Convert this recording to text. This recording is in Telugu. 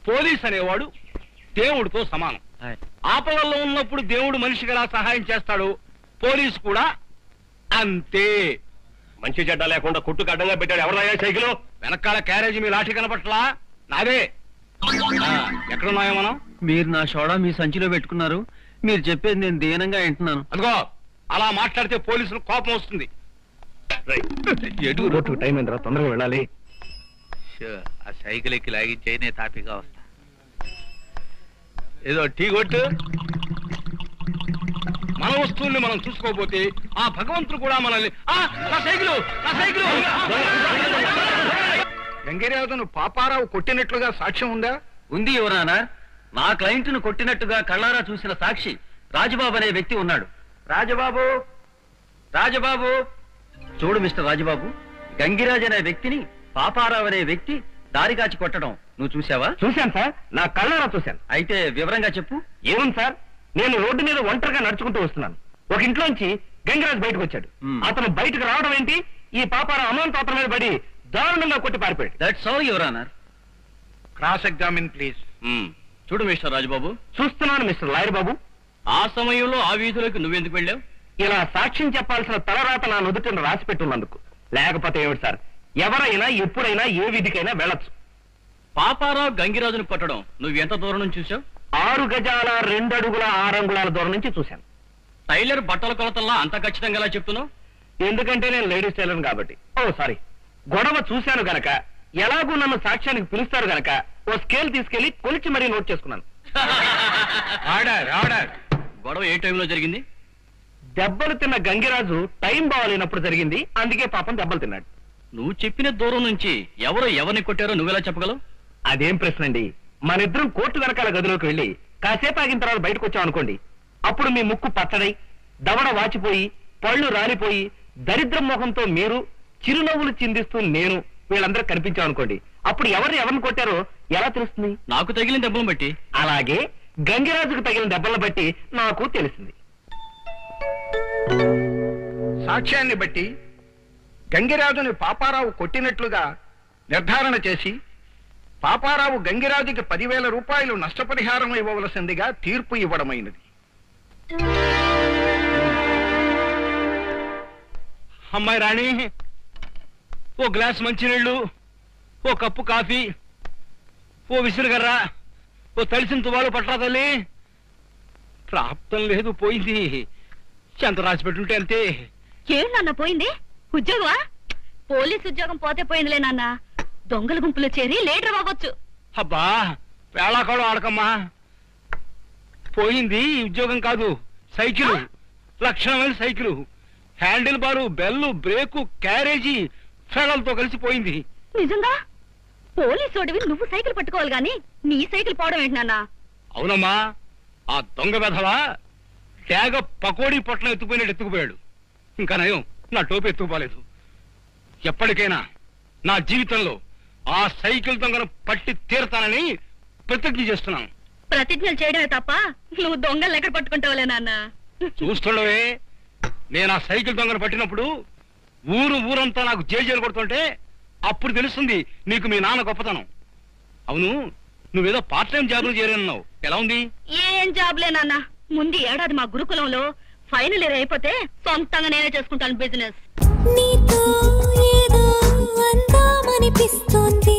పోలీస్ అనేవాడు దేవుడితో సమానం. ఆపదల్లో ఉన్నప్పుడు దేవుడు మనిషికి ఎలా సహాయం చేస్తాడు, పోలీసు కూడా అంతే. మంచి చెడ్డ లేకుండా కుట్టుకు అడ్డంగా పెట్టాడు ఎవరయ్యా సైకిల్? వెనకాల క్యారేజీ మీ లాఠీ కనపట్లా? నాదే. ఎక్కడున్నాయో మనం? మీరు నా షోడా మీ సంచిలో పెట్టుకున్నారు. మీరు చెప్పేది నేను దీనంగా వింటున్నాను. అదిగో అలా మాట్లాడితే పోలీసులు కోపం వస్తుంది. ఎటు టైం ఏంద్రా, తొందరగా వెళ్ళాలి. ఆ సైకిల్ ఎక్కి లాగించే నేను తాపిగా వస్తా. ఏదో టీ కొట్టు. మన వస్తువుల్ని మనం చూసుకోకపోతే ఆ భగవంతుడు కూడా మనల్ని. గంగిరాజును పాపారావు కొట్టినట్లుగా సాక్ష్యం ఉందా? ఉంది యువరానా. నా క్లయింట్ను కొట్టినట్టుగా కళ్ళారా చూసిన సాక్షి రాజబాబు అనే వ్యక్తి ఉన్నాడు. రాజబాబు, రాజబాబు, చూడు మిస్టర్ రాజబాబు, గంగిరాజ్ అనే వ్యక్తిని పాపారావు అనే వ్యక్తి దారి కాచి కొట్టడం నువ్వు చూసావా? చూశాను సార్, నా కళ్ళారా చూశాను. అయితే వివరంగా చెప్పు. ఏముంది సార్, నేను రోడ్డు మీద ఒంటరిగా నడుచుకుంటూ వస్తున్నాను. ఒక ఇంట్లోంచి గంగిరాజ్ బయటకు వచ్చాడు. అతను బయటకు రావడం ఏంటి, ఈ పాపారావు అమాంతం అతని మీద పడి దారుణంగా కొట్టి పారిపోయాడు. That's all your honour. Cross examine please. చూడు మిస్టర్ రాజబాబు. చూస్తున్నాను మిస్టర్ లాయర్ బాబు. ఆ సమయంలో ఆ వీధిలోకి నువ్వెందుకు వెళ్ళావు? ఇలా సాక్ష్యం చెప్పాల్సిన తలరాత నా నుదుటిని రాసి పెట్టున్నందుకు. లేకపోతే ఏమిటి సార్, ఎవరైనా ఎప్పుడైనా ఏ విధికైనా వెళ్ళొచ్చు. పాపారావు గంగిరాజును కొట్టడం నువ్వు ఎంత దూరం నుంచి చూసావు? 6 గజాల 2 అడుగుల 6 అంగుళాల దూరం నుంచి చూశాను. టైలర్ బట్టల కొలతల్లా అంత ఖచ్చితంగా ఎలా చెప్తున్నావు? ఎందుకంటే నేను లేడీస్ టైలర్ కాబట్టి. ఓ సారీ, గొడవ చూశాను గనక, ఎలాగూ నన్ను సాక్ష్యానికి పిలుస్తారు గనక ఓ స్కేల్ తీసుకెళ్లి కొలిచి మరీ నోట్ చేసుకున్నాను. Order order. గొడవ ఏ టైంలో జరిగింది? దెబ్బలు తిన్న గంగిరాజు టైం బాగాలేనప్పుడు జరిగింది. అందుకే పాపం దెబ్బలు తిన్నాడు. నువ్వు చెప్పిన దూరం నుంచి ఎవరు ఎవరిని కొట్టారో నువ్వెలా చెప్పగలవు? అదేం ప్రశ్న అండి. మనిద్దరం కోర్టు వెనకాల గదిలోకి వెళ్లి కాసేపు ఆగిన తర్వాత బయటకు వచ్చాం అనుకోండి, అప్పుడు మీ ముక్కు పచ్చడై, దవడ వాచిపోయి, పళ్ళు రాలిపోయి, దరిద్రం ముఖంతో మీరు, చిరునవ్వులు చిందిస్తూ నేను, వీళ్ళందరూ కనిపించాం అనుకోండి, అప్పుడు ఎవరిని కొట్టారో ఎలా తెలుస్తుంది? నాకు తగిలిన దెబ్బలను బట్టి. అలాగే గంగిరాజుకు తగిలిన దెబ్బలను బట్టి నాకు తెలిసింది. సాక్ష్యాన్ని బట్టి గంగిరాజుని పాపారావు కొట్టినట్లుగా నిర్ధారణ చేసి పాపారావు గంగిరాజుకి 10,000 రూపాయలు నష్టపరిహారం ఇవ్వవలసిందిగా తీర్పు ఇవ్వడమైనది. అమ్మాయి రాణి, ఓ గ్లాస్ మంచినీళ్లు, ఓ కప్పు కాఫీ, ఓ విసురుగర్ర, ఓ తడిసిన తువాలు పట్రా తల్లి. ప్రాప్తం లేదు, పోయింది. చెంత రాసి పెట్టుంటే అంతే. ఏం నాన్న పోయింది? ఉద్యోగమా? పోలీస్ ఉద్యోగం పోతే పోయిందిలే నాన్న. దొంగల గుంపులో చేరి లీడర్ అవ్వచ్చు. అబ్బా, వేళాకాలం ఆడకమ్మా. పోయింది ఉద్యోగం కాదు, సైకిల్. లక్షణమైన సైకిల్. హ్యాండిల్ బారు, బెల్లు, బ్రేకు, క్యారేజీ ఫెడల్తో కలిసి పోయింది. నిజంగా? పోలీసోడివి నువ్వు సైకిల్ పట్టుకోవాలి గాని నీ సైకిల్ పోవడం ఏంటి నాన్న? అవునమ్మా, ఆ దొంగ వెధవా తేగ పకోడీ పొట్లం ఎత్తుకుపోయినట్టు ఎత్తుకుపోయాడు. ఇంకా నయం, నా టోపీ ఎత్తుకుపోలేదు. ఎప్పటికైనా నా జీవితంలో ఆ సైకిల్ దొంగను పట్టి తీరతానని ప్రతిజ్ఞ చేస్తున్నాను. ప్రతిజ్ఞలు చేయడమే తప్ప నువ్వు దొంగలు ఎక్కడ పట్టుకుంటావులే నాన్న. చూస్తుండవే, నేను ఆ సైకిల్ దొంగను పట్టినప్పుడు ఊరంతా నాకు జేజేలు కొడుతుంటే అప్పుడు తెలుస్తుంది నీకు మీ నాన్న గొప్పతనం. అవును, నువ్వేదో పార్ట్ టైం జాబ్లు చేరన్నావు, ఎలా ఉంది? ఏం జాబ్లే నాన్న. ముందు ఏడాది మా గురుకులంలో ఫైనల్ ఇయర్ అయిపోతే సొంతంగా నేనే చేసుకుంటాను బిజినెస్. నీతో ఏదో అందామనిపిస్తోంది.